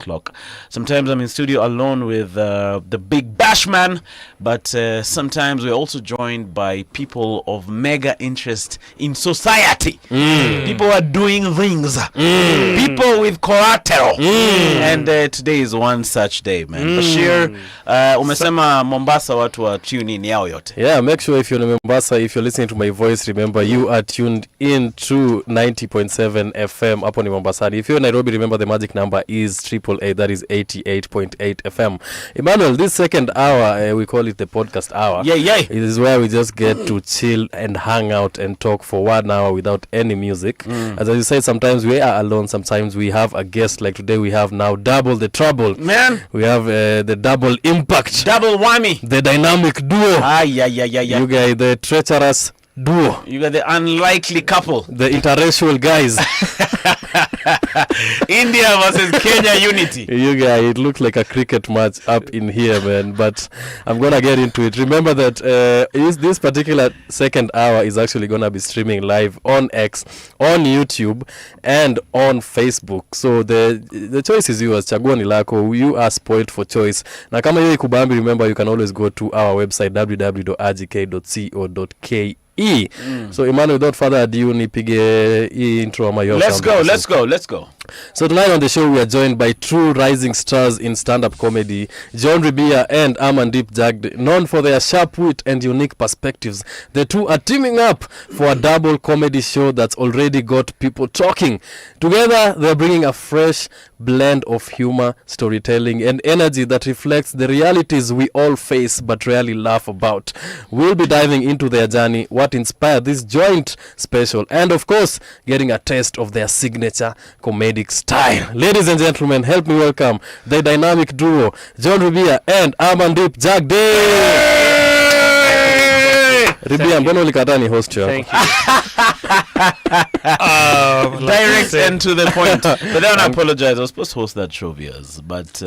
o'clock. Sometimes I'm in studio alone with the big bash man, but sometimes we're also joined by people of mega interest in society. People who are doing things. People with collateral. And today is one such day, man. Bashir, umesema Mombasa watu wa tune in yao yote. Yeah, make sure if you're in Mombasa, if you're listening to my voice, remember you are tuned in to 90.7 FM up on Mombasa. If you're in Nairobi, remember the magic number is 888, that is 88.8 FM. Emmanuel, this second hour, we call it the podcast hour. It is where we just get to chill and hang out and talk for 1 hour without any music. As you said, sometimes we are alone, sometimes we have a guest. Like today, we have now double the trouble. Man, we have the double impact. Double whammy. The dynamic duo. You guys, the treacherous duo. You got the unlikely couple. The interracial guys. India versus Kenya unity. You guys, it looks like a cricket match up in here, man. But I'm going to get into it. Remember that this particular second hour is actually going to be streaming live on X, on YouTube, and on Facebook. So the choice is yours. Chaguo ni lako. You are spoiled for choice. Na kama hiyo ikubambi, remember you can always go to our website www.rgk.co.ke. So Emmanuel, without further ado, nipige intro ama yourself. Let's go. So tonight on the show we are joined by two rising stars in stand-up comedy, John Ribia and Amandeep Jagde, known for their sharp wit and unique perspectives. The two are teaming up for a double comedy show that's already got people talking. Together, they're bringing a fresh blend of humor, storytelling, and energy that reflects the realities we all face but rarely laugh about. We'll be diving into their journey, what inspired this joint special, and of course, getting a taste of their signature comedic style. Ladies and gentlemen, help me welcome the dynamic duo, John Ribia and Amandeep Jagde. Ribia, mbona ulikata ni host yako? Thank you. Direct and to the point. But then I apologize. I was supposed to host that show of yours, but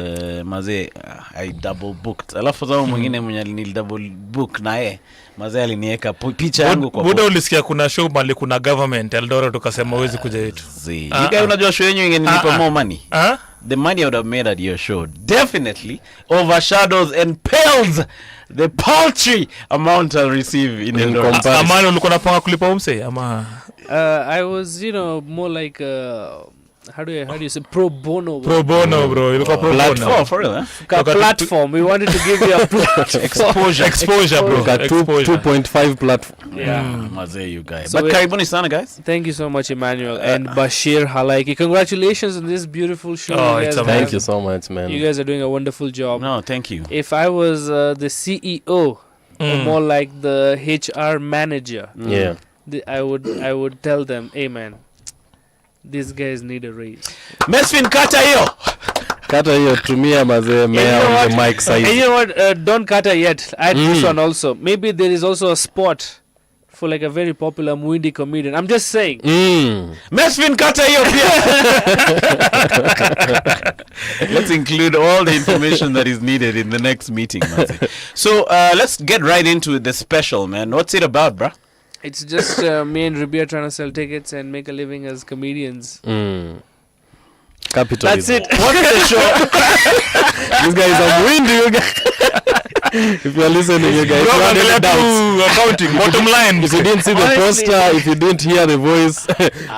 maze I double booked. Alafu sababu mwingine mwenye ni double book naye maze aliniweka picha yangu kwa muda. Ulisikia kuna show mali kuna government Eldoret tukasema huwezi kuja yetu. You guys unajua show yenu ingenipa more money. The money I would have made at your show definitely overshadows and pales the paltry amount I'll receive in Eldoret. Amani ulikuwa unapanga kulipa umse ama? I was, more like how do you say pro bono? Pro bono, bro. Ilikuwa pro bono. For real, platform. We wanted to give you a exposure, bro. 2.5 platform. Maze, you guys. So but karibuni sana, guys. Thank you so much, Emmanuel and Bashir, Halaiki. Congratulations on this beautiful show. Thank you so much, man. You guys are doing a wonderful job. No, thank you. If I was the CEO, or more like the HR manager, I would tell them, hey man, these guys need a raise. Mesfin, kata hiyo tumia mazee mea on the mic side. And you know what, don't kata yet. I had this one also. Maybe there is also a spot for like a very popular Muindi comedian. I'm just saying. Mesfin, kata hiyo pia. Let's include all the information that is needed in the next meeting, Mazi. So let's get right into the special, man. What's it about, bruh? It's just me and Ribia trying to sell tickets and make a living as comedians. Capitalism. That's it. What is the show? These guys are windy, you guys. If you're listening, you guys. Accounting, bottom line. If you didn't see the poster, if you didn't hear the voice,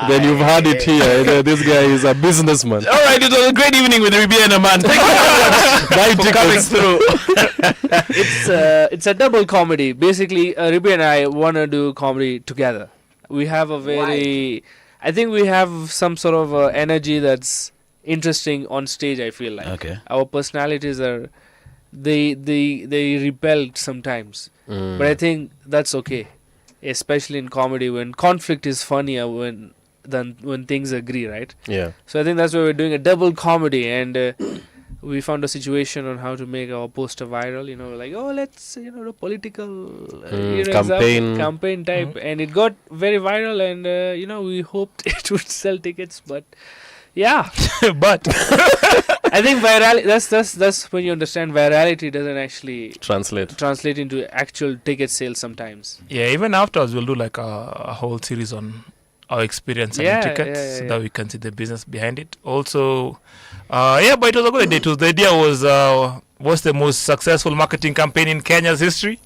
then you've heard it here. This guy is a businessman. All right, it was a great evening with Ribia and Aman. Thank you for coming through. It's a double comedy. Basically, Ribia and I want to do comedy together. We have a very... I think we have some sort of energy that's interesting on stage, I feel like. Okay. Our personalities are... They repelled sometimes. But I think that's okay. Especially in comedy, when conflict is funnier than when things agree, right? Yeah. So I think that's why we're doing a double comedy, and we found a situation on how to make our poster viral. Like, let's the political campaign type, and it got very viral, and we hoped it would sell tickets, but yeah. But I think virality. That's when you understand virality doesn't actually translate into actual ticket sales sometimes. Yeah, even afterwards we'll do like a whole series on our experience selling tickets so that we can see the business behind it. Also, but it was a good idea. The idea was what's the most successful marketing campaign in Kenya's history?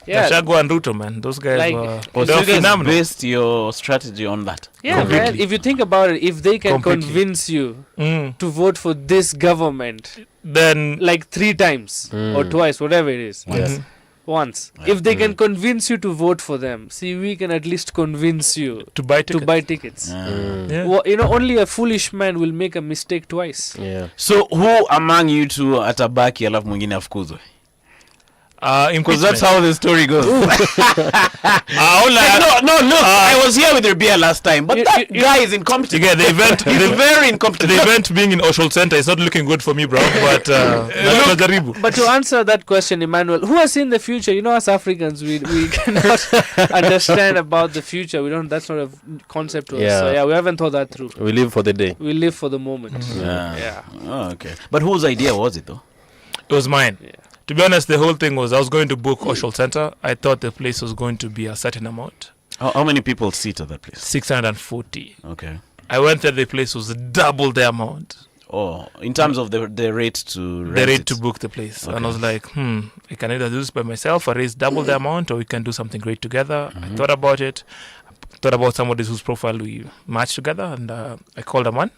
Yeah. Gachagua and Ruto, man. Those guys Like, were So you guys phenomenal. based your strategy on that? Yeah, man. If you think about it, if they can Completely. convince you Mm. to vote for this government Then like 3 times or twice, whatever it is, Yes. once, if they can convince you to vote for them, see, we can at least convince you to buy tickets. to buy tickets. Yeah. Well, you know, only a foolish man will make a mistake twice. Yeah. So who among you two atabaki alafu mwingine afukuzwe? Because that's how the story goes. No, look, I was here with Rabia last time, but that guy is incompetent. Yeah, the event, He's very incompetent. the event being in Oshol Center is not looking good for me, bro. But najaribu. But to answer that question, Emmanuel, who has seen the future? You know, as Africans, we cannot understand about the future. We don't. That's not a concept to us. Yeah. So yeah, we haven't thought that through. We live for the day. We live for the moment. Yeah. Oh, okay. But whose idea was it, though? It was mine. Yeah. To be honest, the whole thing was I was going to book Oshol Center. I thought the place was going to be a certain amount. How many people sit at that place? 640. Okay. I went there, the place was double the amount. Oh, in terms of the rate to rent The rate it. to book the place. Okay. And I was like, I can either do this by myself or raise double the amount, or we can do something great together. I thought about it. I thought about somebody whose profile we matched together, and I called a man.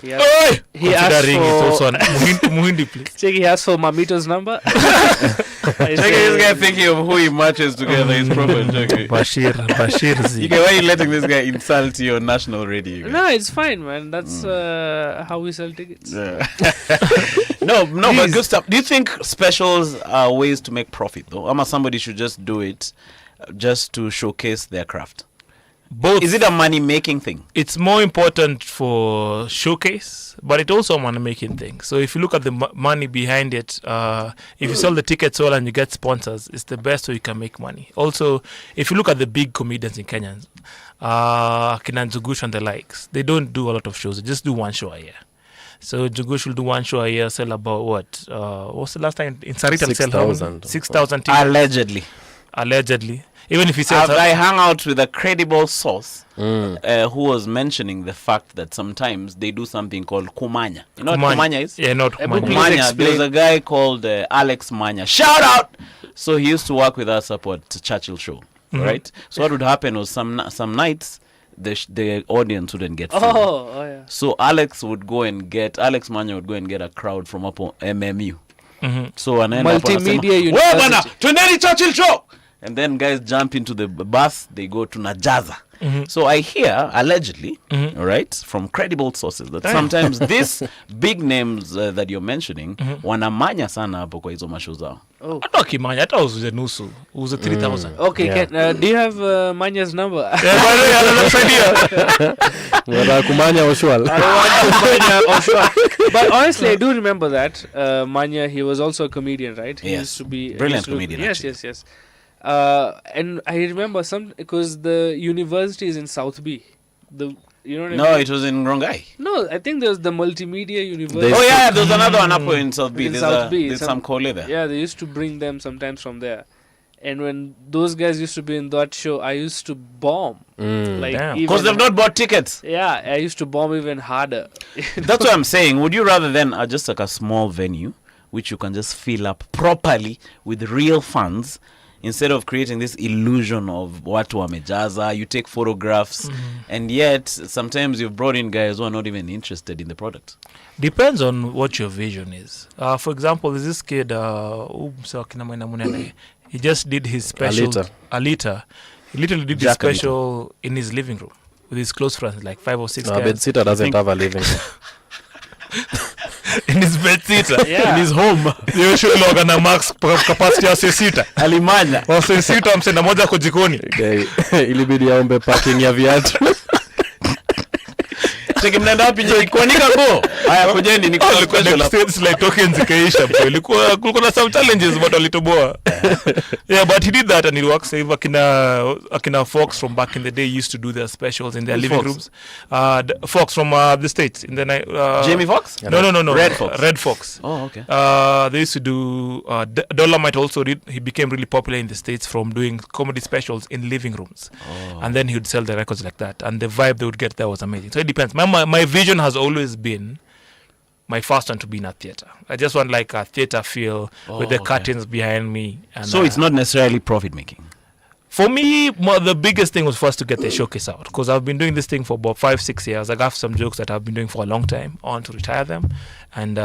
He asked Considering it's for also an Muhindi place. check. He asked for Mamito's number. Check this guy thinking of who he matches together. His profile. Check. Bashir Z. Why are you letting this guy insult your national radio? No, it's fine, man. That's how we sell tickets. Yeah. no, but good stuff. Do you think specials are ways to make profit, though? Or somebody should just do it just to showcase their craft? Both. Is it a money-making thing? It's more important for showcase, but it's also a money-making thing. So if you look at the money behind it, if you sell the tickets well and you get sponsors, it's the best way you can make money. Also, if you look at the big comedians in Kenya, Kina Nzugush and the likes, they don't do a lot of shows. They just do one show a year. So Nzugush will do one show a year, sell about what? What's the last time in Satirist? 6,000. 6,000 tickets. Allegedly. Even if he says I hung out with a credible source who was mentioning the fact that sometimes they do something called kumanya. You know what kumanya is? Yeah, not Please kumanya. Manya. explain. There's a guy called Alex Manya. Shout out! So he used to work with us up at Churchill Show, right? So what would happen was some nights the audience wouldn't get food. Oh yeah. So Alex Manya would go and get a crowd from up on MMU. So anaenda hapo anasema, Multimedia "Wewe University." bana, twendeni Churchill Show." And then guys jump into the bus, they go to Najaza. So I hear, allegedly, all right, from credible sources, that sometimes these big names that you're mentioning, wanamanya sana hapo kwa hizo mashow zao. Oh. Hata kimanya, hata uzuze nusu, uzuze 3,000. Okay, Yeah. do you have Manya's number? Yeah, by the way, anasaidia. Kumanya Oshwal. But honestly, I do remember that Manya. He was also a comedian, right? He Yes. used to be Brilliant comedian, Yes, actually. yes. And I remember because the university is in South B. You know what I No, mean? it was in Rongai. No, I think there's the multimedia university. Oh yeah, there's another one up in South B. In There's, South B, there's some kole there. Yeah, they used to bring them sometimes from there. And when those guys used to be in that show, I used to bomb. Like Damn. Because they've not bought tickets. Yeah, I used to bomb even harder. That's what I'm saying. Would you rather than just like a small venue, which you can just fill up properly with real funds, instead of creating this illusion of watu wamejaza, you take photographs, and yet sometimes you've brought in guys who are not even interested in the product. Depends on what your vision is. For example, there's this kid, he just did his special. Alita. He literally did his Jack Alita. special in his living room with his close friends, like 5 or 6 No, guys. Bedsitter doesn't have a living room. In his bedsitter. Yeah. In his home. Usually wagana max capacity ya sita. Alimanya. Wa sita msenda moja kwa jikoni. Okay. Ilibidi aombe parking ya viatu. Cheki mnaenda wapi je? Kuanika nguo. Haya kujeni ni kwa question. It's like tokens zikaisha. Kulikuwa na some challenges but walitoboa. Yeah, but he did that and it works. Akina Fox from back in the day used to do their specials in their living rooms. Fox from the States. In the Jamie Fox? No. Red Fox. Red Fox. Oh, okay. They used to do. Dolomite also did. He became really popular in the States from doing comedy specials in living rooms. And then he would sell the records like that. And the vibe they would get there was amazing. So it depends. My vision has always been my first one to be in a theater. I just want like a theater feel with the curtains behind me. And, so it's not necessarily profit making. For me, the biggest thing was first to get the showcase out, because I've been doing this thing for about 5-6 years. I got some jokes that I've been doing for a long time. I want to retire them and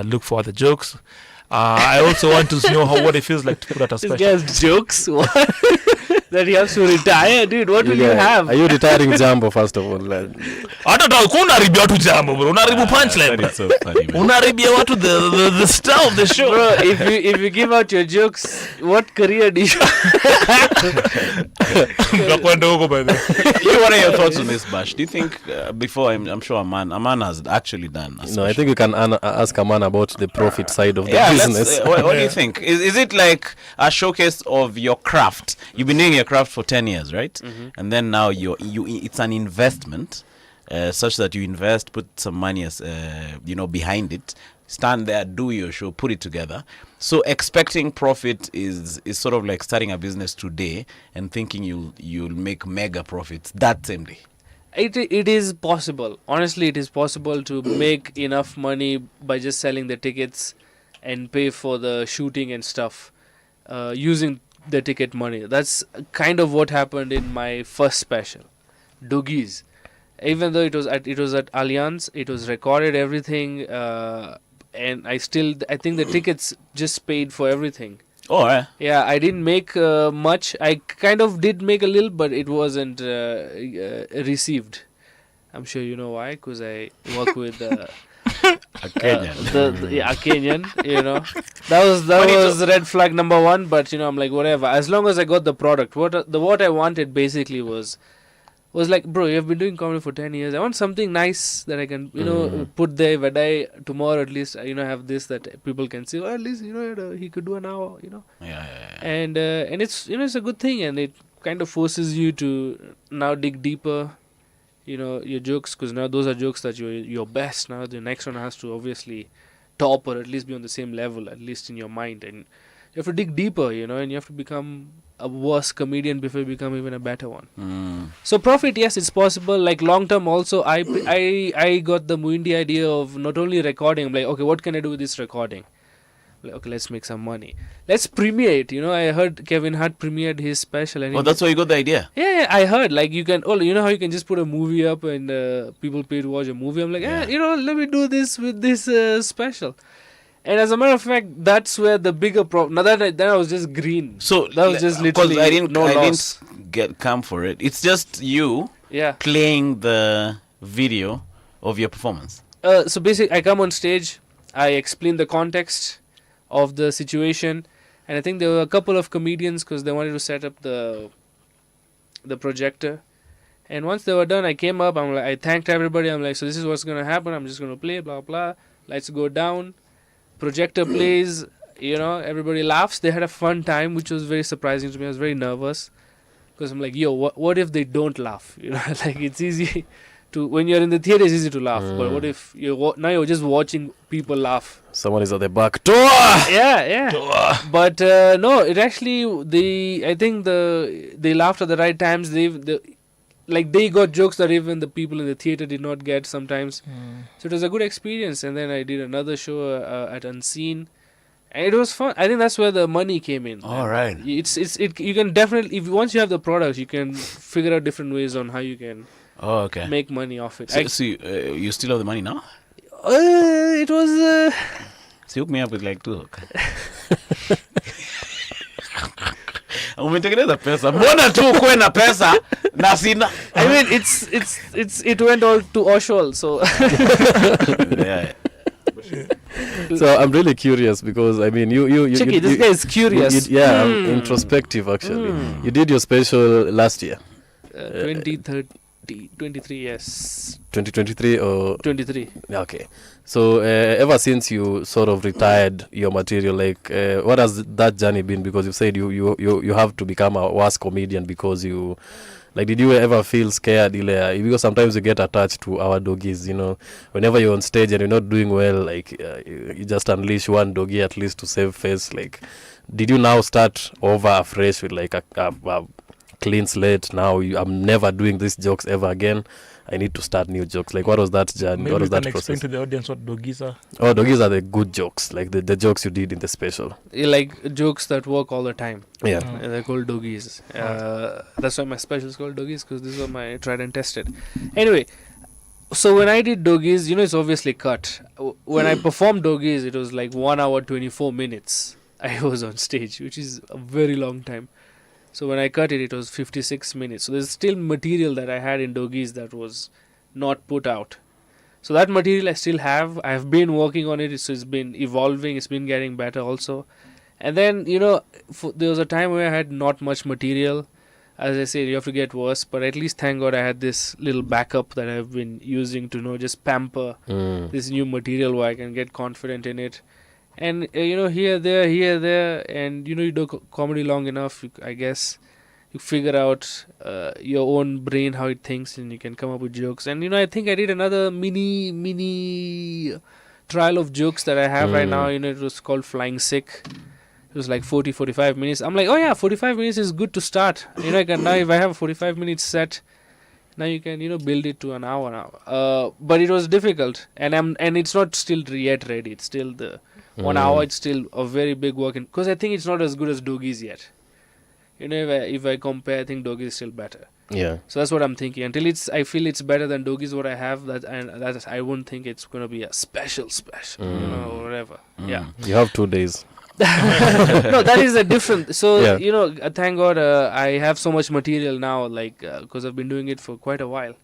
look for other jokes. I also want to know what it feels like to put out a special. This guy's jokes. What? That he has to retire, dude. What will you have? Are you retiring Jambo first of all? Unaribia watu jambo bro. Unaribu punchline. That is so funny, man. Unaribia watu the star of the show. Bro, if you give out your jokes, what career do you Nakwenda huko by the way. What are your thoughts on this, Bash? Do you think before I'm sure Aman has actually done a No, I think we can ask Aman about the profit side of the business. What do you think? Is it like a showcase of your craft? You've been doing your craft for 10 years, right? Mm-hmm. And then now it's an investment such that you invest, put some money as behind it, stand there, do your show, put it together. So expecting profit is sort of like starting a business today and thinking you'll make mega profits that same day. It is possible. Honestly, it is possible to make enough money by just selling the tickets and pay for the shooting and stuff using the ticket money. That's kind of what happened in my first special, Doogies. Even though it was at Allianz, it was recorded everything, and I think the tickets just paid for everything. Oh, right. Yeah, I didn't make much. I kind of did make a little, but it wasn't received. I'm sure you know why, because I work with a Kenyan, that was red flag number one. But I'm like, whatever, as long as I got the product. What I wanted basically was like, bro, you've been doing comedy for 10 years. I want something nice that I can put there. If I die tomorrow, at least have this that people can see. Well, at least he could do an hour. Yeah. And it's it's a good thing, and it kind of forces you to now dig deeper. Your jokes, because now those are jokes that you're best. Now the next one has to obviously top or at least be on the same level, at least in your mind, and you have to dig deeper, and you have to become a worse comedian before you become even a better one. So profit, yes, it's possible. Like long term also, I got the Muindi idea of not only recording. I'm like, okay, what can I do with this recording? Like, okay, let's make some money. Let's premiere it. I heard Kevin Hart premiered his special. And that's where you got the idea? Yeah, I heard. Like you can, how you can just put a movie up and people pay to watch a movie. I'm like, let me do this with this special. And as a matter of fact, that's where the bigger problem. Now then I was just green. So that was just literally I didn't loss. come for it. It's just you playing the video of your performance. So basically, I come on stage, I explain the context of the situation, and I think there were a couple of comedians because they wanted to set up the projector. And once they were done, I came up. I'm like, I thanked everybody. I'm like, so this is what's gonna happen. I'm just gonna play, blah blah. Lights go down. Projector plays, everybody laughs. They had a fun time, which was very surprising to me. I was very nervous because I'm like, what if they don't laugh? Like it's easy to, when you're in the theater, it's easy to laugh. But what if now you're just watching people laugh? Someone is at the back door. Yeah. Door. But no, it actually, I think they laughed at the right times. They got jokes that even the people in the theater did not get sometimes. So it was a good experience. And then I did another show at Unseen, and it was fun. I think that's where the money came in. All right. You can definitely, once you have the product, you can figure out different ways on how you can make money off it. So you still have the money now? It was. So hook me up with like 2 hook. Umetengeneza pesa. Mbona tu ukuwe na pesa na sina? I mean, it went all to Oshwal, so. Yeah. So I'm really curious because I mean you Checky, this guy is curious. I'm introspective actually. You did your special last year. 2013. 23, yes. 2023 or 23. okay. So ever since you sort of retired your material, like what has that journey been? Because you said you have to become a worse comedian because you, like, did you ever feel scared? Because sometimes you get attached to our doggies, whenever you're on stage and you're not doing well, like you just unleash one doggy at least to save face. Like, did you now start over afresh with like a clean slate? Now I'm never doing these jokes ever again. I need to start new jokes. Like, what was that journey? Maybe What was you can that explain process? to the audience what doggies are. Oh, doggies are the good jokes, like the jokes you did in the special. Like jokes that work all the time. Yeah. They're called doggies. That's why my special is called doggies, because these were my tried and tested. Anyway, so when I did doggies, it's obviously cut. When I performed doggies, it was like 1 hour 24 minutes I was on stage, which is a very long time. So when I cut it, it was 56 minutes. So there's still material that I had in doggies that was not put out. So that material I still have. I've been working on it. So it's been evolving. It's been getting better also. And then, there was a time where I had not much material. As I said, you have to get worse. But at least, thank God, I had this little backup that I've been using to just pamper this new material where I can get confident in it. And, here, there. And, you do comedy long enough, I guess. You figure out your own brain, how it thinks, and you can come up with jokes. And, I think I did another mini trial of jokes that I have right now. It was called Flying Sick. It was like 45 minutes. I'm like, oh yeah, 45 minutes is good to start. I can now, if I have a 45 minutes set, now you can, build it to an hour now. But it was difficult. And it's not still yet ready. It's still the 1 hour. It's still a very big work. Because I think it's not as good as doggies yet. If I compare, I think doggies is still better. Yeah. So that's what I'm thinking. Until I feel it's better than doggies what I have, that I won't think it's gonna be a special, or whatever. Yeah. You have 2 days. No, that is a different. So Yeah. thank God I have so much material now, like because I've been doing it for quite a while.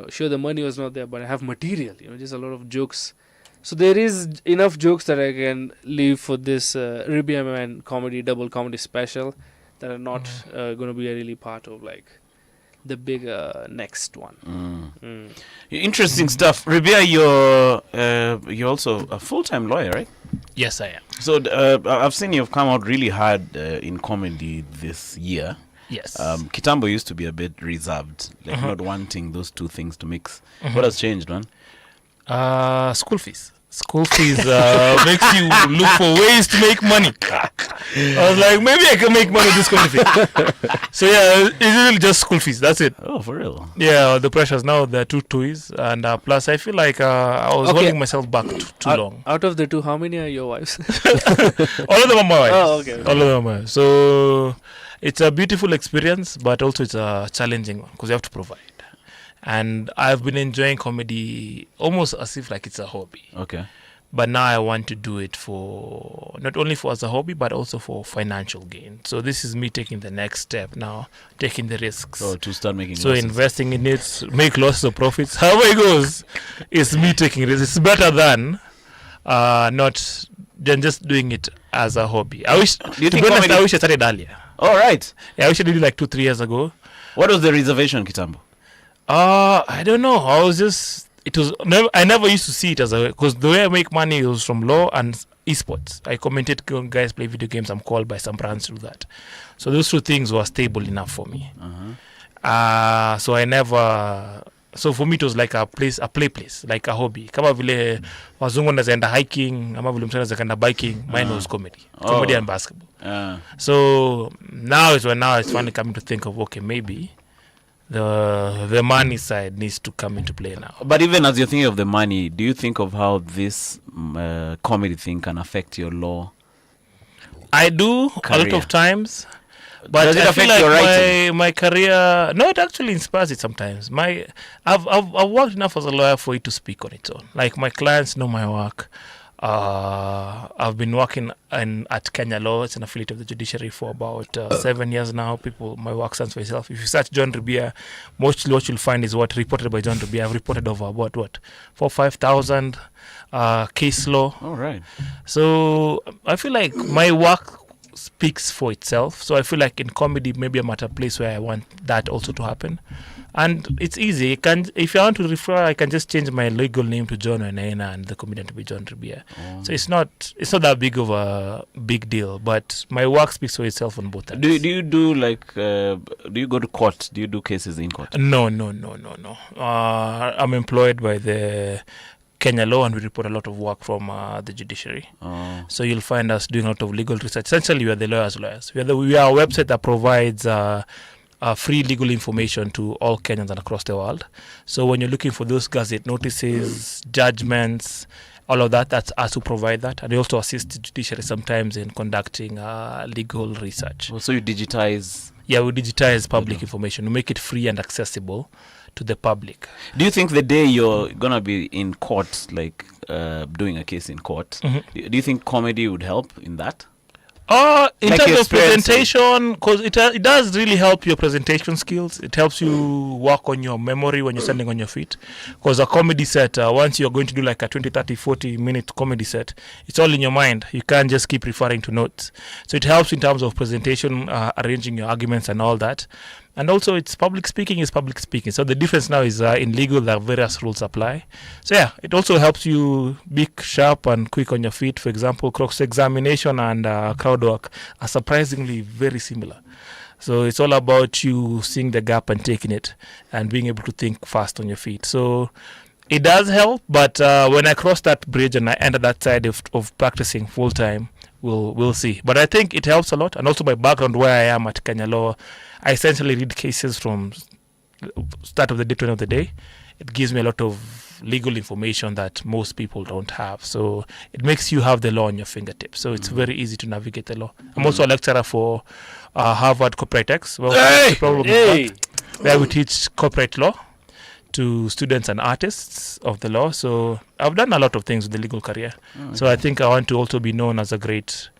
Sure, the money was not there, but I have material. Just a lot of jokes. So there is enough jokes that I can leave for this Ribia Man double comedy special that are not going to be really part of like the big next one. Interesting stuff. Ribia, you're also a full-time lawyer, right? Yes, I am. So I've seen you've come out really hard in comedy this year. Yes. Kitambo used to be a bit reserved, like not wanting those two things to mix. What has changed, man? School fees. School fees makes you look for ways to make money. I was like, maybe I can make money with this school fee. So yeah, it's really just school fees. That's it. Oh, for real? Yeah, the pressures now. There are 2 toys, and plus I feel like I was holding myself back too long. Out of the 2, how many are your wives? All of them are my wives. Oh, okay. All of them are my wives. So it's a beautiful experience, but also it's a challenging one because you have to provide. And I've been enjoying comedy almost as if like it's a hobby. Okay. But now I want to do it for not only for as a hobby, but also for financial gain. So this is me taking the next step now, taking the risks. So to start making So losses. investing in it, make losses or profits. However it goes, it's me taking risks. It's better than not than just doing it as a hobby. I wish. Do you To think be honest, comedy- I wish I started earlier. All right. Yeah, I wish I did it like 2-3 years ago. What was the reservation, Kitambo? I don't know. I never used to see it as a, because the way I make money was from law and esports. I commented when guys play video games. I'm called by some brands to do that. So those 2 things were stable enough for me. So I never. So for me it was like a play place, like a hobby. Kama vile wazungu wanaenda hiking, ama vile mtu anaenda biking, mine was comedy and basketball. So now it's finally coming to think of, okay, maybe the money side needs to come into play now. But even as you're thinking of the money, do you think of how this comedy thing can affect your law? I do a lot of times, but Does it I feel affect like your writing? my career. No, it actually inspires it sometimes. I've worked enough as a lawyer for it to speak on its own. Like my clients know my work. I've been working at Kenya Law. It's an affiliate of the judiciary for about 7 years now. My work stands for itself. If you search John Ribia, mostly what you'll find is what reported by John Ribia. I've reported over about 4,000-5,000 case law. All right. So I feel like my work speaks for itself. So I feel like in comedy, maybe I'm at a place where I want that also to happen. And it's easy. If I want to refer, I can just change my legal name to John Wainaina and the comedian to be John Ribia. So it's not that big of a big deal. But my work speaks for itself on both ends. Do you do like? Do you go to court? Do you do cases in court? No. I'm employed by the Kenya law, and we report a lot of work from the judiciary. So you'll find us doing a lot of legal research. Essentially, we are the lawyers. We are a website that provides free legal information to all Kenyans and across the world. So when you're looking for those gazette notices, judgments, all of that, that's us who provide that. And we also assist the judiciary sometimes in conducting legal research. So you digitize? Yeah, we digitize public information. We make it free and accessible to the public. Do you think the day you're going to be in court, like doing a case in court, do you think comedy would help in that? In Like terms of experience. presentation, because it does really help your presentation skills. It helps you work on your memory when you're standing on your feet. Because a comedy set, once you're going to do like a 20, 30, 40-minute comedy set, it's all in your mind. You can't just keep referring to notes. So it helps in terms of presentation, arranging your arguments and all that. And also, it's public speaking. So the difference now is in legal, there are various rules apply. So yeah, it also helps you be sharp and quick on your feet. For example, cross-examination and crowd work are surprisingly very similar. So it's all about you seeing the gap and taking it and being able to think fast on your feet. So it does help, but when I cross that bridge and I enter that side of practicing full-time, we'll see. But I think it helps a lot. And also my background where I am at Kenya Law, I essentially read cases from start of the day to end of the day. It gives me a lot of legal information that most people don't have. So it makes you have the law on your fingertips. So it's very easy to navigate the law. I'm also a lecturer for Harvard Corporate X. Well, that's the problem with that, where we teach corporate law to students and artists of the law. So I've done a lot of things with the legal career. So I think I want to also be known as a great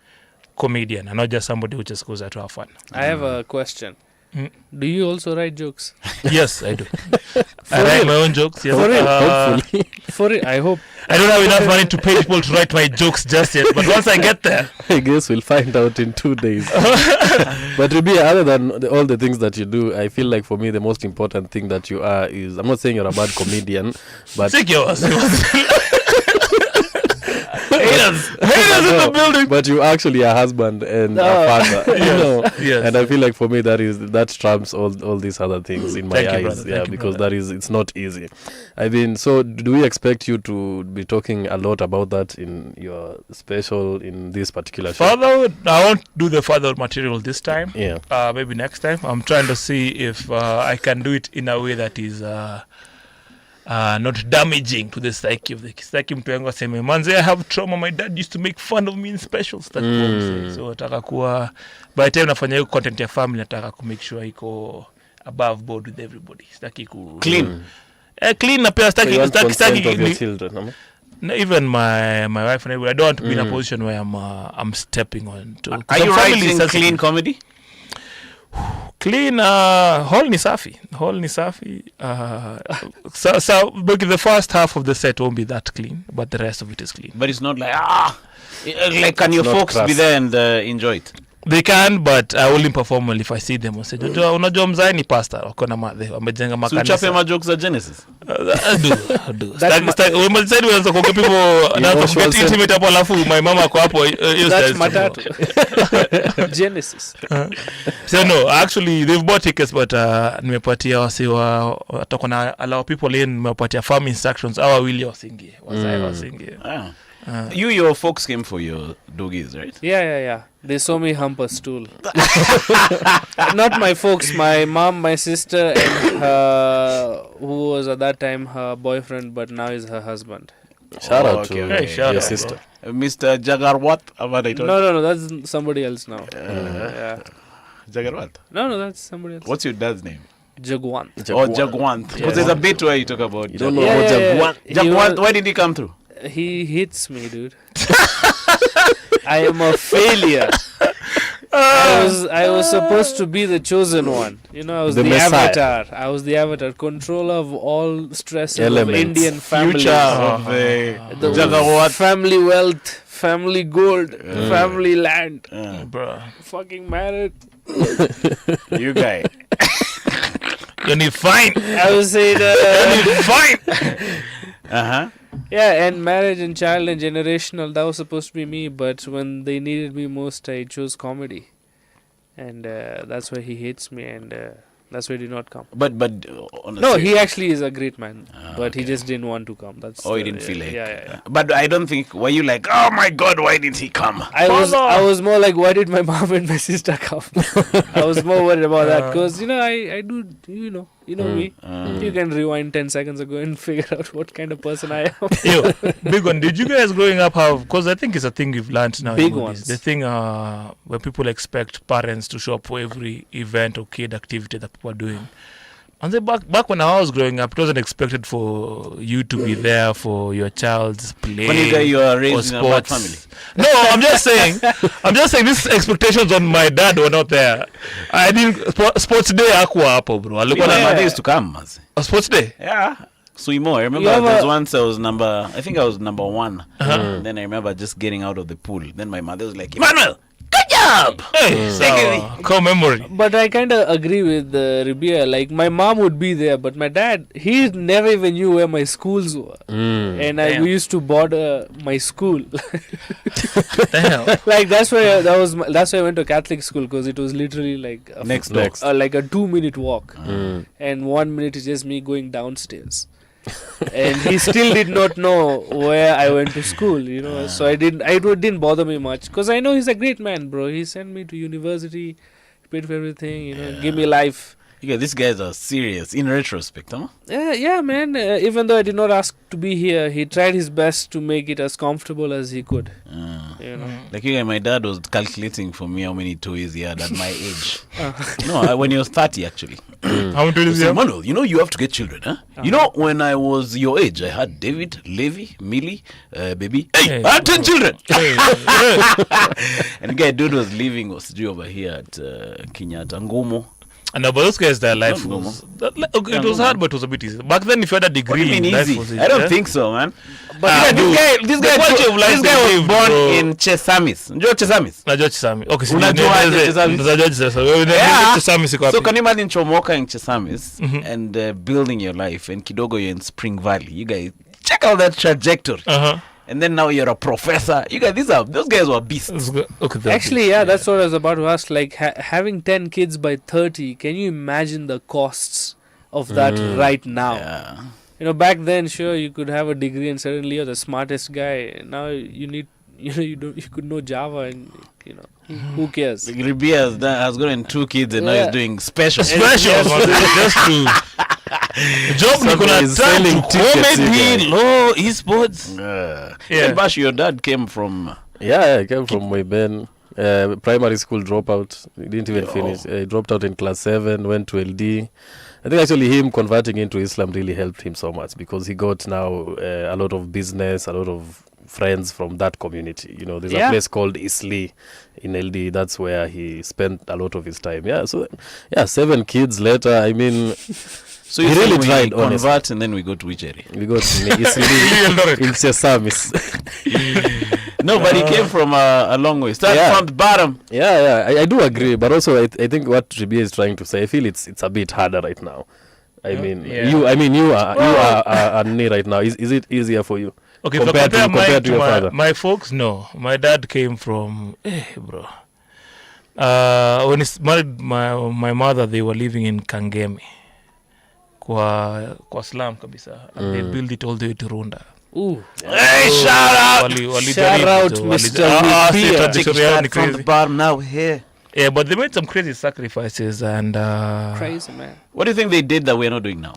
comedian and not just somebody who just goes out to have fun. I have a question. Do you also write jokes? Yes, I do. I write my own jokes. Yes. For real? Hopefully. For it, I hope. I don't have enough money to pay people to write my jokes just yet, but once I get there, I guess we'll find out in 2 days. But Ribia, other than all the things that you do, I feel like for me the most important thing that you are is, I'm not saying you're a bad comedian, but take yours. Haters in the building. But you actually a husband and a father, you know. Yes. And I feel like for me that trumps all these other things in my Thank you, eyes. brother. Yeah, Thank you, because brother. it's not easy. I mean, so do we expect you to be talking a lot about that in your special in this particular show? Fatherhood, I won't do the fatherhood material this time. Yeah. Maybe next time. I'm trying to see if I can do it in a way that is not damaging to the psyche of the kids. Like mtu yangu aseme, manze, I have trauma, my dad used to make fun of me in specials. That's what I'm saying. So nataka kuwa, by the time nafanya hiyo content ya family, nataka ku make sure iko above board with everybody. Sitaki ku Clean. Clean na pia So you want consent of your sitaki children, no? no, even my wife and everybody. I don't want to be in a position where I'm stepping on to. Are you writing clean comedy? Clean, whole ni safi. So look, the first half of the set won't be that clean, but the rest of it is clean. But it's not like, like, can your not folks crass. be there and enjoy it? They can, but I only perform well if I see them. Say, unajua mzai ni pastor, wako na madhe, wamejenga So makanisa. uchape ma jokes at Genesis? I do. When said we also get people Emotional get intimate hapo alafu my mama ako hapo. That's matatu. Genesis. So no, actually they've bought tickets, but nimepatia wasi watakuwa na allow people in, nimepatia farm instructions awa wili wasingie. Wasingie. Your folks came for your doggies, right? Yeah. They saw me hump a stool. Not my folks, my mom, my sister, and her, who was at that time her boyfriend, but now is her husband. Shout out okay, to okay. Shout your out, sister. Mr. Jagarwat, No, that's somebody else now. Yeah. Jagarwat? No, that's somebody else. What's your dad's name? Jagwan. Oh, Jagwant. Because there's a bit where you talk about You don't know Yeah, what yeah, Jaguar. yeah. Jagwant, why did he come through? He hits me, dude. I am a failure. I was supposed to be the chosen one. You know, I was The the Messiah. avatar. I was the avatar, controller of all stresses Elements. of Indian families. Future of The Jagarwat. family wealth, family gold, family land. Bro. Fucking married. You guy. You need fine. I would say that. Fine. Uh-huh. Yeah, and marriage and child and generational, that was supposed to be me, but when they needed me most, I chose comedy. And that's why he hates me, and that's why he did not come. But honestly, No, he actually is a great man, but he okay. just didn't want to come. That's Oh, he the- didn't feel like. Yeah. But I don't think. Were you like, oh my God, why didn't he come? I was more like, why did my mom and my sister come? I was more worried about that because I do me. You can rewind 10 seconds ago and figure out what kind of person I am. Yo, big one. Did you guys growing up have? Because I think it's a thing you've learned now. Big in movies. ones. The thing where people expect parents to show up for every event or kid activity that people are doing. And then back when I was growing up, it wasn't expected for you to be there for your child's play. Funny you are or raised in a bad sports. family. No, I'm just saying. These expectations on my dad were not there. I didn't. Sports day hakuwa hapo bro. Alikuwa My na mother used to come. Mazi. sports day. Yeah. Suimo. I remember there was once I was number 1. And then I remember just getting out of the pool. Then my mother was like, Emmanuel, good job. Hey, core memory. But I kind of agree with Ribia. Like, my mom would be there, but my dad, he never even knew where my schools were. And we used to border my school. Damn. Like, that's why I went to Catholic school, because it was literally like Next door. like a 2-minute walk. And 1 minute is just me going downstairs. And he still did not know where I went to school, so it didn't bother me much, because I know he's a great man, bro. He sent me to university, paid for everything, give me life. Yeah, these guys are serious in retrospect, huh? Yeah, man. Even though I did not ask to be here, he tried his best to make it as comfortable as he could. Like my dad was calculating for me how many toys he had at my age. No, when he was 30 actually. How many He said, Emmanuel, you have to get children, huh? When I was your age, I had David, Levi, Millie, baby. Hey, I had 10 children. And the guy dude was living over here at Kenyatta, Ngomo. And about those guys, their life No, was it was hard, but it was a bit easy. Back then, if you had a What do degree, you mean life easy? was easy. I don't think so, man. But This guy was born in Chesamis. Unajua Chesamis? Najua Chisami. Okay, so Unajua aje Chesamis? Unajua Chisami. Yeah. Chisami siko So wapi? can you imagine Chomoka in Chesamis and building your life, and Kidogo you're in Spring Valley? You guys check out that trajectory. And then now you're a professor. You guys, those guys were beasts. Okay, Actually, that's what I was about to ask. Like, having 10 kids by 30, can you imagine the costs of that right now? Yeah. Back then, sure, you could have a degree and suddenly you're the smartest guy. Now you need, you could know Java, and who cares? Like Ribia has gotten 2 kids and now he's doing special. Just to job Somebody is selling tickets, comedy, law, esports. Yeah. And Bash, your dad came from. Yeah, I came from Moiben. Primary school dropout. He didn't even finish. He dropped out in class 7, went to LD. I think actually him converting into Islam really helped him so much, because he got now a lot of business, a lot of friends from that community. There's a place called Isli in LD. That's where he spent a lot of his time. Yeah, so 7 kids later, I mean... So you he really we tried, convert honestly. and then we go to which area? We got Isli in Chesamis. No, but he came from a long way. Start from the bottom. Yeah, I do agree, but also I think what Ribia is trying to say, I feel it's a bit harder right now. I mean, you are near right now. Is it easier for you? Okay, compared to your father? My folks, no. My dad came from, bro. When he married my mother, they were living in Kangemi. Kwa slum kabisa. And they built it all the way to Runda. Ooh. Hey, shout out! Shout out, Mr. Ribia. Take start from the bottom, now we're here. Yeah, but they made some crazy sacrifices, and Crazy, man. What do you think they did that we're not doing now?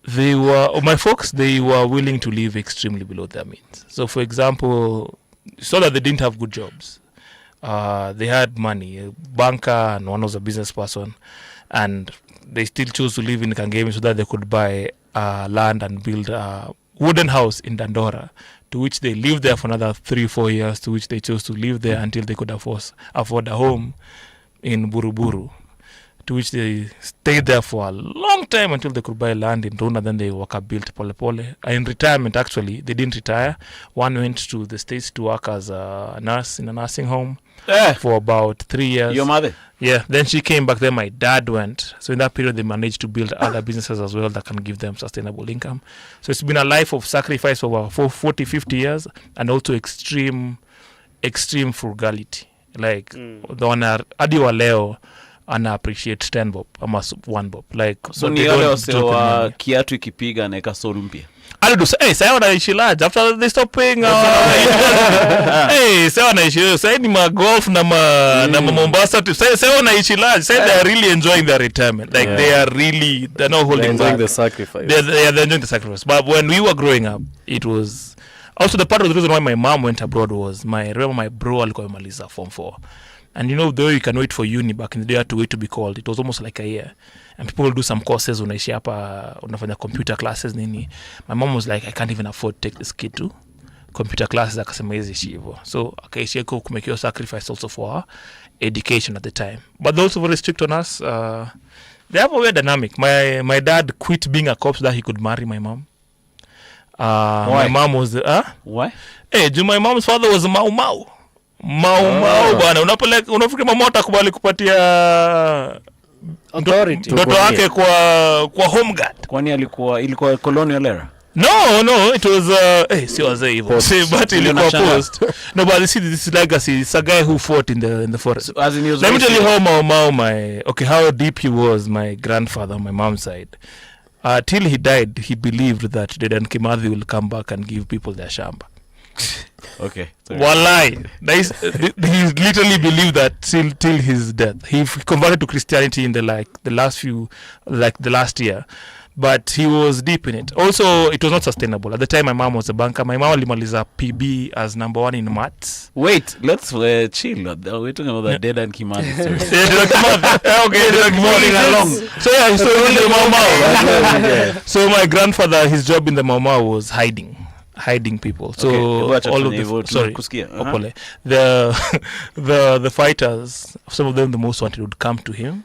my folks, they were willing to live extremely below their means. So, for example, so that they didn't have good jobs. They had money, a banker, and one was a business person, and they still chose to live in Kangemi so that they could buy land and build a wooden house in Dandora, to which they lived there for another 3-4 years, to which they chose to live there until they could afford a home in Buruburu, to which they stayed there for a long time until they could buy land in Runda. Then they built Pole Pole. In retirement, actually, they didn't retire. One went to the States to work as a nurse in a nursing home for about 3 years. Your mother? Yeah. Then she came back. Then my dad went. So in that period, they managed to build other businesses as well that can give them sustainable income. So it's been a life of sacrifice for 40, 50 years, and also extreme frugality. Like the one hadi wa leo ana appreciate 10 bob ama 1 bob, like so ni wale wasewa kiatu ikipiga na ekasoru mpya. Alidu say wanaishi large after they stop paying say wanaishi say ni ma golf na Mombasa say wanaishi large, say they are really enjoying their retirement, like they're not holding enjoying back. the sacrifice. They're enjoying the sacrifice. But when we were growing up, it was also the part of the reason why my mom went abroad was remember my bro alikuwa amaliza form 4, and though you can wait for uni back in the day, you had to wait to be called. It was almost like a year, and people will do some courses, unaishi hapa unafanya computer classes nini. My mom was like, I can't even afford to take this kid to computer classes, akasema hizi ishi hivyo, so akaishi huko kumake your sacrifice also for her education at the time. But they're also very strict on us. They have a weird dynamic. My dad quit being a cop so that he could marry my mom. My mom was why? My mom's father was Mau bwana. Unafikiri mama atakubali kupatia authority mtoto wake kwa home guard? Kwani ilikuwa colonial era? No, it was sio wazee hivyo. But ilikuwa post. No, but see, this is legacy. It's a guy who fought in the forest. So, as in let me tell you how how deep he was, my grandfather on my mom's side. Till he died, he believed that Dedan Kimathi will come back and give people their shamba. Okay. Wallahi. He literally believed that till his death. He converted to Christianity in the last year. But he was deep in it. Also, it was not sustainable. At the time, my mom was a banker. My mom alimaliza PB as number 1 in maths. Wait, let's chill. We're talking about the Dedan Kimathi story. Dedan Kimathi. Okay, Dedan Kimathi along. So so my grandfather, his job in the Mama was hiding people. So all of the fighters, some of them the most wanted, would come to him,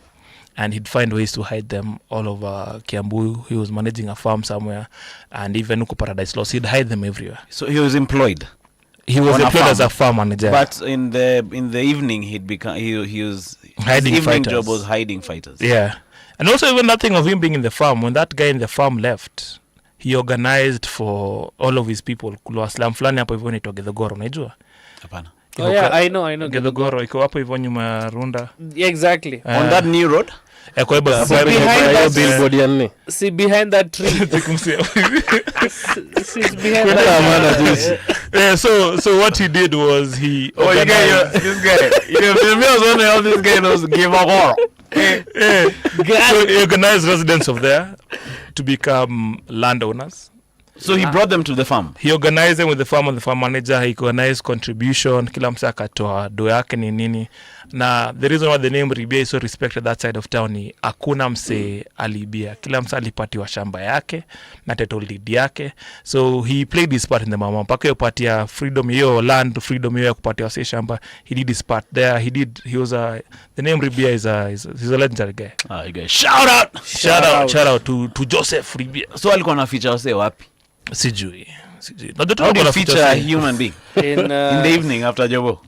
and he'd find ways to hide them all over Kiambu. He was managing a farm somewhere, and even Uko Paradise Lost, he'd hide them everywhere. So he was employed. He was employed as a farm manager. But in the evening, he was hiding his evening fighters. job was hiding fighters. Yeah, and also even nothing of him being in the farm. When that guy in the farm left, he organized for all of his people. Kulwa slum fulani hapo hivyo inaitwa Gedhogoro, unajua? Hapana. Oh yeah, I know. Gedhogoro iko hapo hivyo nyuma Runda. Yeah, exactly. On that new road? See behind that tree. See behind that. Yeah, so what he did was he organized this guy. All this guy knows give a horror. So he organized residents of there to become landowners. So he brought them to the farm. He organized them with the farm and the farm manager. He organized contribution. Kila msa akatoa do yake ni nini. Na the reason why the name Ribia is so respected that side of town ni hakuna mse alibia. Kila msa alipatiwa shamba yake na title deed yake. So he played his part in the mama. Mpaka yopatia freedom hiyo, land freedom hiyo ya kupatia wase shamba. He did his part there. The name Ribia he's a legendary guy. Guy. Shout out to Joseph Ribia. So alikuwa anaficha wase wapi? Sijui. How do you feature a human being in the evening after jobo?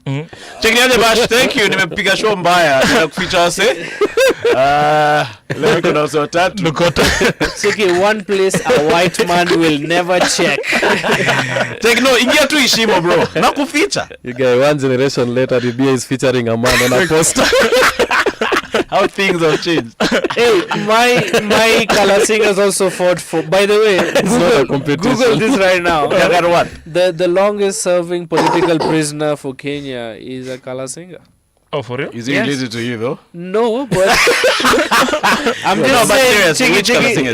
Check it out, Bash. Thank you. Nimepiga show mbaya. Ninakuficha wase. Leo kuna wase watatu. Okay, one place a white man will never check. Ingia tu ishimo, bro. Nakuficha. You guy, one generation later, Ribia is featuring a man on a poster. How things have changed. Hey, my color singers also fought for. By the way, Google this right now. What? The longest serving political prisoner for Kenya is a color singer. Oh, for real? Is he related to you though? No, but I'm just saying.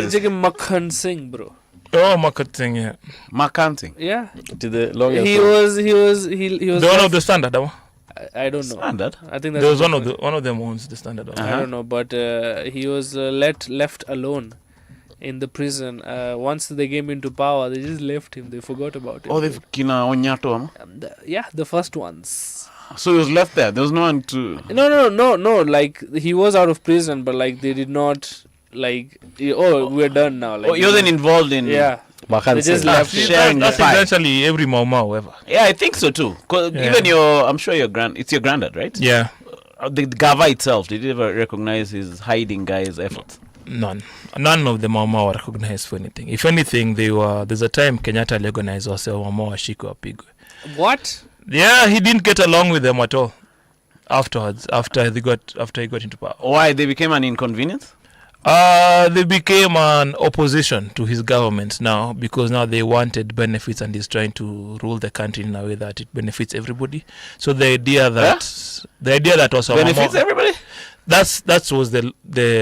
Chiki Makhan Singh, bro. Oh, Makhan Singh, yeah. Makhan Singh. Yeah. To the longest. He was. The one of the standard, huh? I don't know. Standard? I think that's there was one of them owns the standard. I don't know, but he was left alone in the prison. Once they came into power, they just left him. They forgot about him. Oh, they've kina Onyato. The first ones. So he was left there. There was no one to. No. Like he was out of prison, but like they did not like. We're done now. Like, he wasn't involved in. Yeah. They just Ah, left. sharing That's the pie. essentially every Mau ever. Yeah, I think so too. 'Cause Yeah. even I'm sure it's your granddad, right? Yeah. The Gava itself, did you ever recognize his hiding guy's efforts? None of the Mau were recognized for anything. If anything, there's a time Kenyatta organized was Mau Ashiko Apigwe. What? Yeah, he didn't get along with them at all. Afterwards, after he got into power, Why? They became an inconvenience? they became an opposition to his government now because now they wanted benefits and he's trying to rule the country in a way that it benefits everybody. So the idea that was Benefits everybody? that was the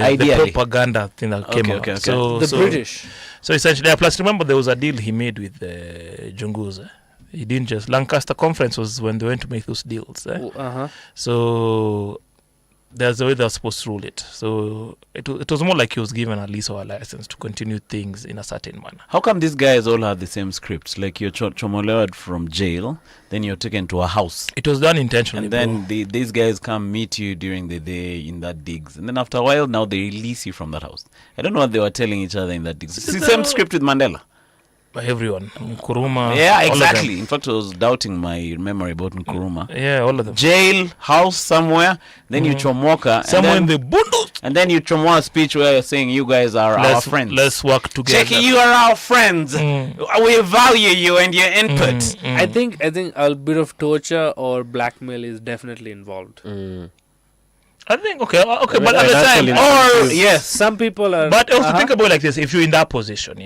Ideally. propaganda thing that came out. Okay. So The British. So essentially, plus remember there was a deal he made with Jungus. He didn't just Lancaster Conference was when they went to make those deals. So there's the way they were supposed to rule it. So it was more like he was given a lease or a license to continue things in a certain manner. How come these guys all have the same scripts? Like you're chomoleed from jail, then you're taken to a house. It was done intentionally. And then these guys come meet you during the day in that digs. And then after a while, now they release you from that house. I don't know what they were telling each other in that digs. It's the same script with Mandela. By everyone, Nkrumah. Yeah, all of them. exactly. In fact, I was doubting my memory about Nkrumah. Yeah, all of them. Jail, house somewhere, then you chomoka. Somewhere in and the then, bundles. and then you chomoa a speech where you're saying you guys are our friends. Let's work together. Check, you are our friends. We value you and your input. I think a bit of torture or blackmail is definitely involved. I think okay, but at the Financial time, Or yes, Some people are. but also think about it like this: if you're in that position,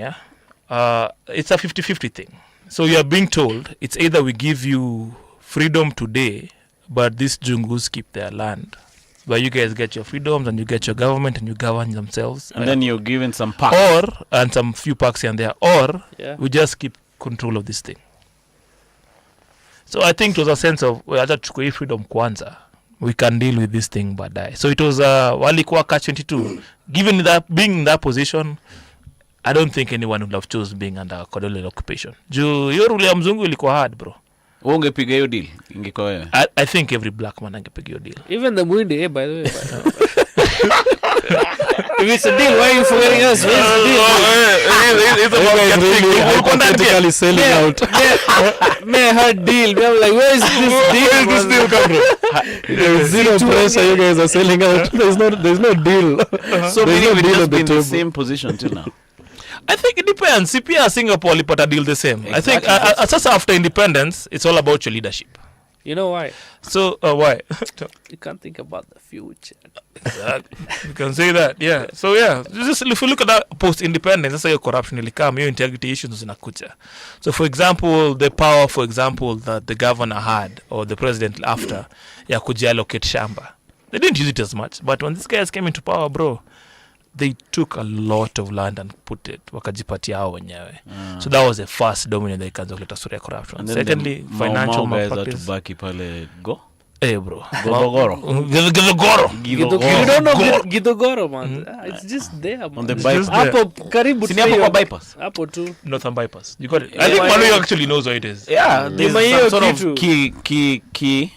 it's a 50-50 thing. So you are being told it's either we give you freedom today, but these Jungus keep their land, where you guys get your freedoms and you get your government and you govern themselves, and then you're given some power. and some few parks here and there, or Yeah. we just keep control of this thing. So I think it was a sense of hata chukue freedom kwanza, we can deal with this thing baadaye. So it was walikuwa catch-22. Given that being in that position, I don't think anyone would have chosen being under colonial occupation. Juu hiyo rule ya mzungu ilikuwa hard, bro. Wewe ungepiga hiyo deal ingekuwa wewe. I think every black man angepiga hiyo deal. Even the Muindi, by the way. If it's a deal, why are you forgetting us? Where's the deal? It's about Really hypothetically selling out. May I heard deal. I'm like, where is this deal? Where is this deal come from? There's zero pressure. You guys are selling out. There's no deal. So There's many no would deal just at be the in the table. same position till now. I think it depends. CPR Singapore lipata deal the same. I think Exactly. just after independence, it's all about your leadership. You know why? So why? You can't think about the future. You can say that, yeah. So yeah, just if you look at that post-independence, that's how your corruption will come. Your integrity issues zinakuja. So for example, the power, that the governor had or the president after, ya kujiallocate shamba, they didn't use it as much. But when these guys came into power, bro, they took a lot of land and put it wakajipatia hao wenyewe. So that was the first domino that ikaanza kuleta story ya corruption. And then Secondly, financial guys had to malpractice. baki pale go. Bro. Gidogoro. Gidogoro. You don't know Gidogoro, man. It's just there, man. On the It's bypass. just there. Hapo karibu Sini hapo kwa tu. bypass. Hapo tu. Northern bypass. You got it. Yeah, I think why Manu not? actually knows what it is. Yeah, there's Nyuma some hiyo sort of kitu.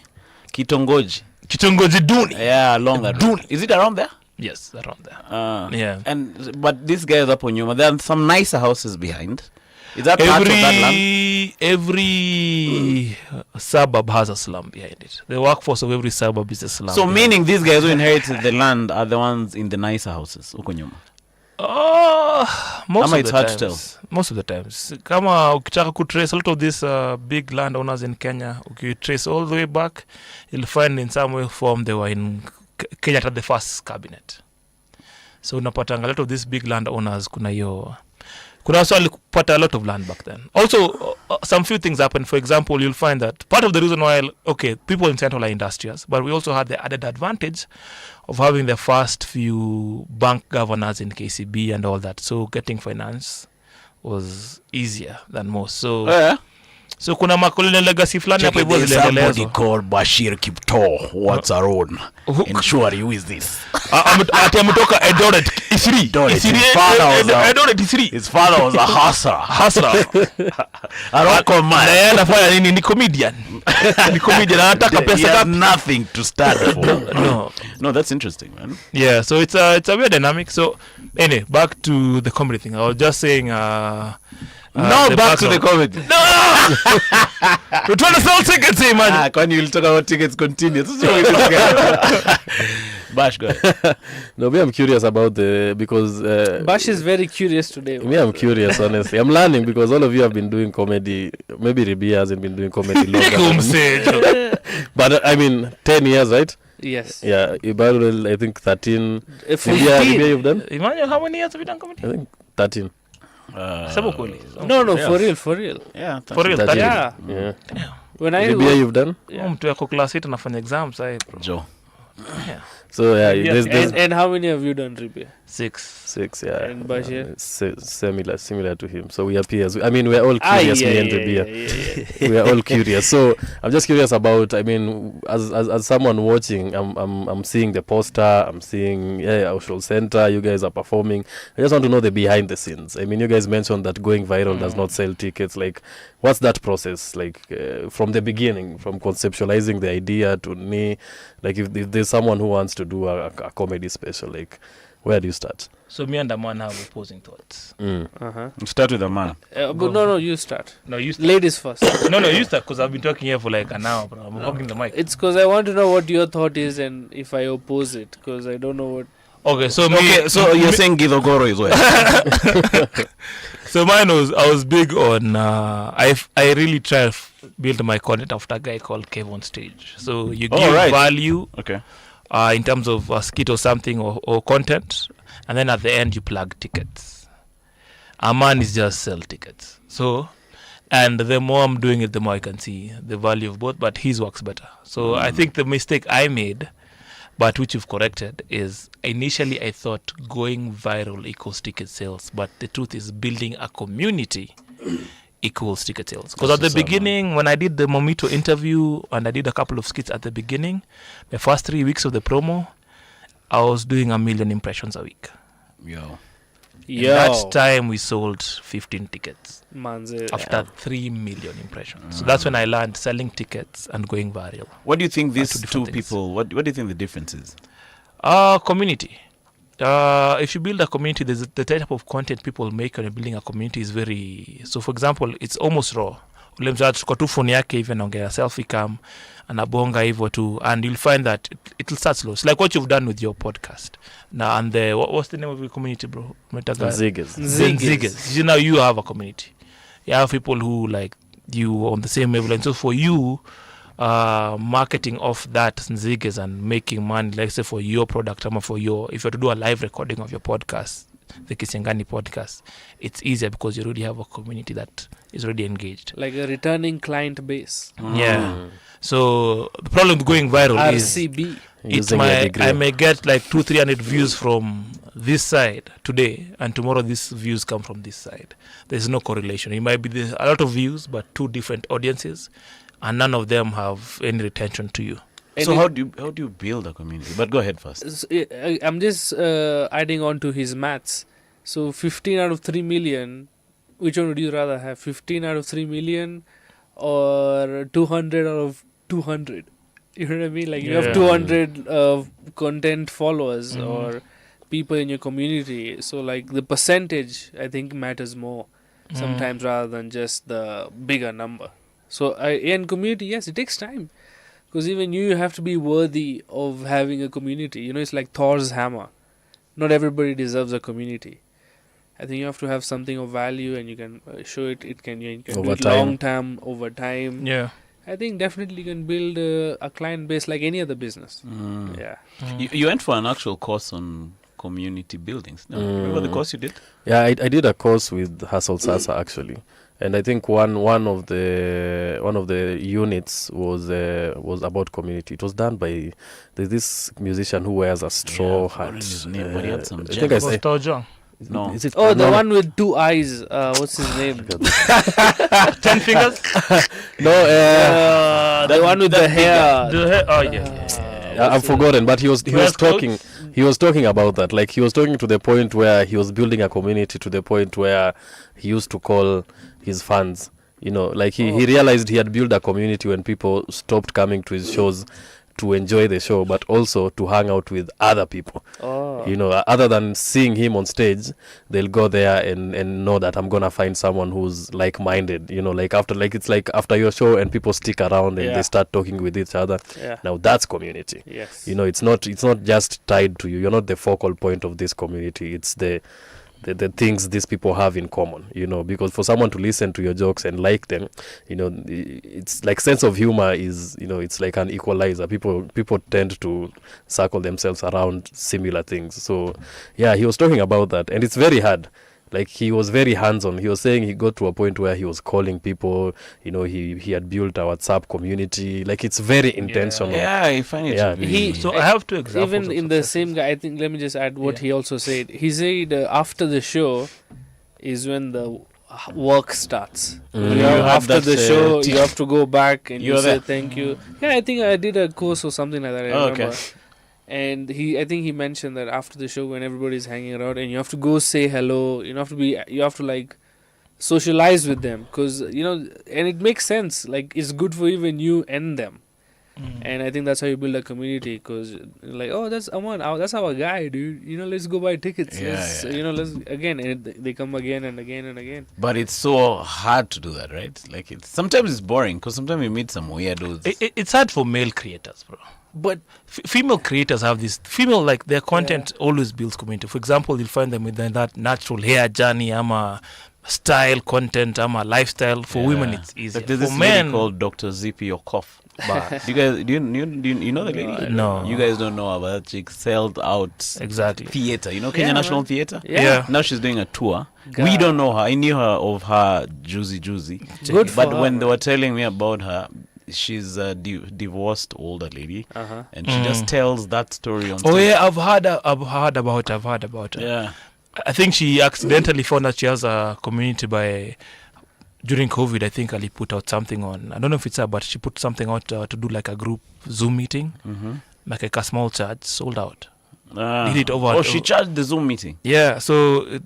kitongoji. Kitongoji duni. Yeah, along that road. Is it around there? Yes, around there. Yeah. Yeah. But these guys up on Nyuma, there are some nicer houses behind. Is that part of that land? Every suburb has a slum behind it. The workforce of every suburb is a slum. So behind meaning these guys who inherited the land are the ones in the nicer houses huko nyuma. Most Ama of it's the hard to times. Most of the times. Kama ukitaka kutrace a lot of these big landowners in Kenya, ukitrace all the way back, you'll find in some way form they were in Kenya at the first cabinet. So unapatanga a lot of these big landowners kuna also alipata a lot of land back then. Also, some few things happened. For example, you'll find that part of the reason why, people in Central are industrious, but we also had the added advantage of having the first few bank governors in KCB and all that. So getting finance was easier than most. So So kuna makolonial legacy fulani hapo hivyo Somebody ziliendelezwa. called Bashir Kipto. What's our own? Ensure you is this. Ati ametoka Eldoret Isiri. Eldoret Isiri. His father was a hustler. Aroko man. Na yeye anafanya nini? Ni comedian. Ni comedian anataka He pesa has gapi? nothing to stand for. No. That's interesting, man. Yeah, so it's a weird dynamic. So anyway, back to the comedy thing. I was just saying Back to the comedy. We're trying to sell tickets here, man. When you talk about tickets, continue. This is what we discuss. Bash, go ahead. No, me, I'm curious about because Bash is very curious today. me, I'm curious, honestly. I'm learning because all of you have been doing comedy. Maybe Ribi hasn't been doing comedy longer than me. But I mean, 10 years, right? Yes. Yeah, Emmanuel, I think 13. 15. Ribi, you've done? Emmanuel, how many years have you done comedy? I think 13. Sabo kweli. No, Yeah. for real. Yeah, For real, 13. Yeah. Yeah. When I Ribi, you've done? Mtu yako class 8 anafanya exams bro. Joe. So yeah, Yeah, there's and how many have you done, Ribi? 6. 6, yeah. And Bashir? Similar to him. So we are peers. I mean, we're all curious, me and Ribi. yeah. We are all curious. So I'm just curious about. I mean, as someone watching, I'm seeing the poster. I'm seeing Social Center. You guys are performing. I just want to know the behind the scenes. I mean, you guys mentioned that going viral does not sell tickets. Like, what's that process like from the beginning, from conceptualizing the idea to me? Like, if there's someone who wants to do a comedy special, like, where do you start? So me and the man have opposing thoughts. Uh-huh. Start with the man. But no, you start. No, you start. Ladies first. No, you start because I've been talking here for like an hour, bro. I'm hogging the mic. It's because I want to know what your thought is and if I oppose it, because I don't know what. Okay, so So you're saying Gidogoro is what? So mine was, I was big on I really try to build my content after a guy called Kev on Stage. So you give value Okay. in terms of a skit or something or content, and then at the end you plug tickets. A man is just sell tickets. So, and the more I'm doing it, the more I can see the value of both, but his works better. So I think the mistake I made, but which you've corrected, is initially I thought going viral equals ticket sales, but the truth is building a community equals ticket sales. Because at the beginning, when I did the Momito interview and I did a couple of skits at the beginning, the first 3 weeks of the promo, I was doing 1 million impressions a week. Yo. That time we sold 15 tickets Manze. after 3 million impressions. So that's when I learned selling tickets and going viral. What do you think these two two different things. people, what do you think the difference is? Community. If you build a community, there's the type of content people make when you're building a community is very... So for example, it's almost raw. Ule mzee achukua tu phone yake hivi anaongea selfie cam anabonga hivyo tu, and you'll find that it'll start slow. It's like what you've done with your podcast. Now, and what's the name of your community, bro? Ziggers. You know, you have a community. You have people who like you on the same level, and so for you, marketing off that Ziggers and making money, let's say for your product, or for your, if you have to do a live recording of your podcast, the Kisiangani podcast, it's easier because you already have a community that is already engaged. Like a returning client base. Yeah. So the problem with going viral RCB. is I may get like 200-300 views from this side today, and tomorrow these views come from this side. There's no correlation. It might be a lot of views, but two different audiences, and none of them have any retention to you. So how do you build a community? But go ahead first. I'm just adding on to his maths. So 15 out of 3 million, which one would you rather have? 15 out of 3 million or 200 out of 200? You know what I mean? Like you have 200 content followers or people in your community. So like the percentage, I think, matters more sometimes rather than just the bigger number. So in community, yes, it takes time. Because even you have to be worthy of having a community. You know, it's like Thor's hammer. Not everybody deserves a community. I think you have to have something of value, and you can show it. You can do it long term, over time. Yeah. I think definitely you can build a client base like any other business. Yeah. You went for an actual course on community buildings. No? Remember the course you did? Yeah, I did a course with Hustle Sasa actually. And I think one of the units was about community. It was done by this musician who wears a straw hat. His name, but he had some I think I say, No. Is it? Oh, the no, one with 2 eyes. What's his name? 10 fingers. No, The one with the hair. Oh yeah. I've forgotten, but he was Wears talking. He was talking about that. Like he was talking to the point where he was building a community to the point where he used to call his fans. Like he realized he had built a community when people stopped coming to his shows to enjoy the show, but also to hang out with other people. Other than seeing him on stage, they'll go there and know that I'm gonna find someone who's like-minded. It's like after your show and people stick around and they start talking with each other. Yeah. Now that's community. Yes. It's not just tied to you. You're not the focal point of this community. It's the things these people have in common, because for someone to listen to your jokes and like them, it's like sense of humor is, it's like an equalizer. People tend to circle themselves around similar things. So yeah, he was talking about that, and it's very hard. Like he was very hands-on. He was saying he got to a point where he was calling people. He had built a WhatsApp community. Like it's very intentional. Yeah, I find it to be. So I have 2 examples. Even in the same guy, I think, let me just add what he also said. He said after the show is when the work starts. After the show, you have to go back and you say thank you. Yeah, I think I did a course or something like that. I remember. Okay. And I think he mentioned that after the show, when everybody's hanging around, and you have to go say hello. You have to like socialize with them, because and it makes sense. Like it's good for even you and them. And I think that's how you build a community, because like, oh, that's Aman, that's our guy, dude. Let's go buy tickets. Let's again, and they come again and again and again. But it's so hard to do that, right? Like sometimes it's boring, because sometimes you meet some weirdos. It's hard for male creators, bro. But female creators have this like their content always builds community. For example, you'll find them with that natural hair journey, style content, lifestyle. For women, it's easy. Like there's for this men, lady called Dr. Zippy Okoff. Do you know the lady? No. You guys don't know about that chick. Sold out exactly. theater. Kenya National Theater? Yeah. Now she's doing a tour. God. We don't know her. I knew her of her Juicy. Good for But her, when they were telling me about her, she's a divorced older lady, and she just tells that story on stage. Oh yeah, I've heard about her. Yeah. I think she accidentally found that she has a community during COVID. I think Ali put out something on. I don't know if it's her, but she put something out to do like a group Zoom meeting, like a small charge, sold out. Did it over. Oh, she charged the Zoom meeting. Yeah. So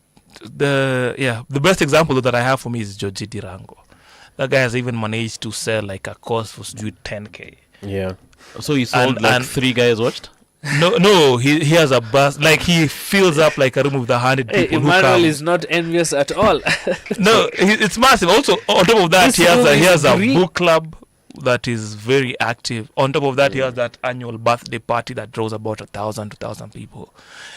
the best example that I have for me is Georgie Dirango. That guy has even managed to sell like a course for 10K. Yeah. So he sold and 3 guys watched? No, he has a bus. Like he fills up like a room with 100 people. Emmanuel is not envious at all. No, it's massive. Also, on top of that, he has a book club that is very active. On top of that, he has that annual birthday party that draws about 1,000 to 2,000 people.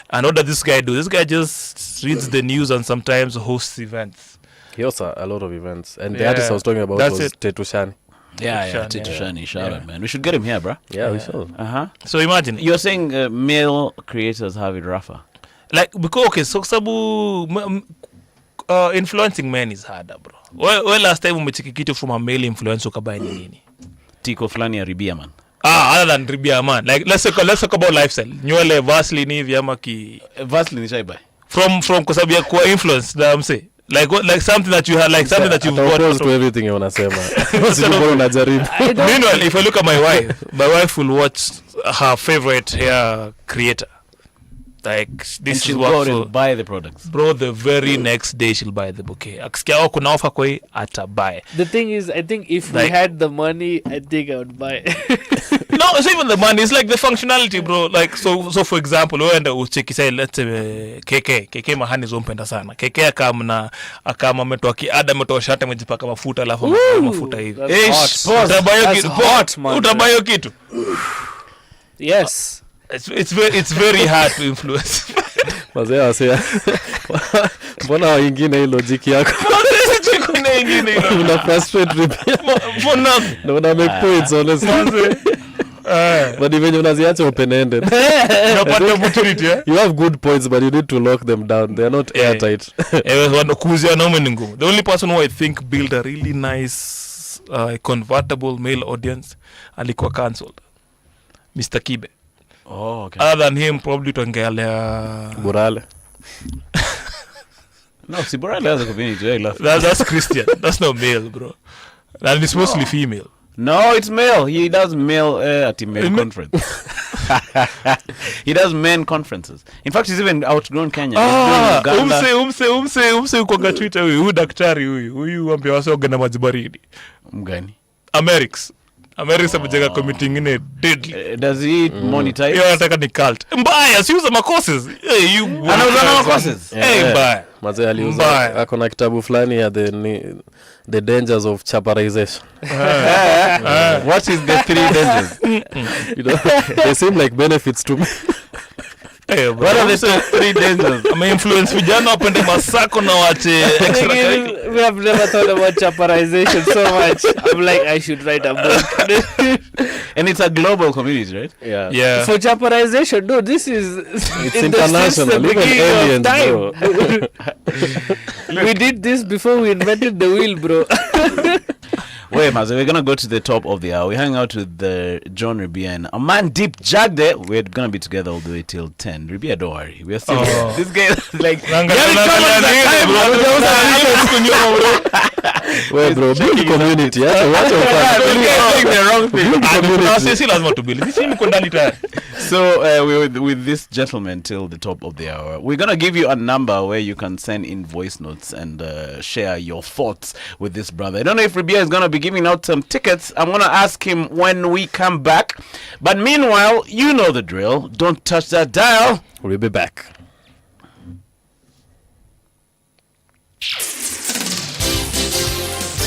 And what does this guy do? This guy just reads the news and sometimes hosts events. He hosts a lot of events, and the artist I was talking about was Tetu Shani. Tito Shani, shout out, man. We should get him here, bro. Yeah, we should. So imagine You're saying male creators have it rougher. like because so sababu influencing men is harder, bro. Well, last time umecheki kitu from a male influencer ukabai ni nini? Tiko fulani ya ribia, man. Other than ribia, man. Like let's talk about lifestyle. Nywele Vaseline hivi ama ki Vaseline shaibai. from kwa sababu ya kuwa influence, that I'm saying. Like something that you had, like something that you've got. Opposed to everything you wanasema. Sikuwa unajaribu. Meanwhile, if I look at my wife will watch her favorite hair creator. Like this is what she'll buy the products. Bro, the very next day she'll buy the bouquet. Akisikia kuna offer kwa hii atabuy. The thing is, I think if we had the money, I think I would buy. No, it's even the money. It's like the functionality, bro. Like so for example, uenda ucheki say let's say KK mahani zompenda sana. KK akama ametoa kiada ametoa shati amejipaka mafuta alafu mafuta hivi. Utabayo kitu. Yes. It's very hard to influence. Wazee mbona wengine hii logic yako una frustrate ripia no una make points honestly. But even unaziacha open ended, opportunity, you have good points but you need to lock them down. They are not airtight. The only person who I think built a really nice convertible male audience alikuwa cancelled, Mr. Kibe. Oh, okay. Other than him, probably tuangalia Burale. No, Siborale has a community. I love it. That's Christian. That's not male, bro. And it's mostly female. No, it's male. He does male at male conference. He does men conferences. In fact, he's even outgrown Kenya. Umse ukonga Twitter huyu daktari huyu ambia wase ogana maji baridi. Mgani? Amerix amejenga committee ingine deadly. Does he monetize? Yeye anataka ni cult. Mbaya, si uza macourses. Anauza macourses. Mbaya. Mazee aliuza akona kitabu fulani ya the dangers of chaparization. What is the 3 dangers? You know, they seem like benefits to me. What are the 3 dangers? Influence vijana wapende masako na wache extra. We have never thought about chaparization so much. I'm like, I should write a book. And it's a global community, right? Yeah. For chaparization, no, this is It's in international, even aliens, bro. We did this before we invented the wheel, bro. Wait, Maze, we're gonna go to the top of the hour. We're hanging out with John Ribia and Amandip Jagde. We're gonna be together all the way till 10. Ribia, don't worry. We're still here. This guy is like, Wait, bro, build community. So we're with this gentleman till the top of the hour. We're gonna give you a number where you can send in voice notes and share your thoughts with this brother. I don't know if Ribia is gonna be giving out some tickets. I'm gonna ask him when we come back. But meanwhile, you know the drill. Don't touch that dial. We'll be back.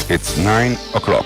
It's 9 o'clock.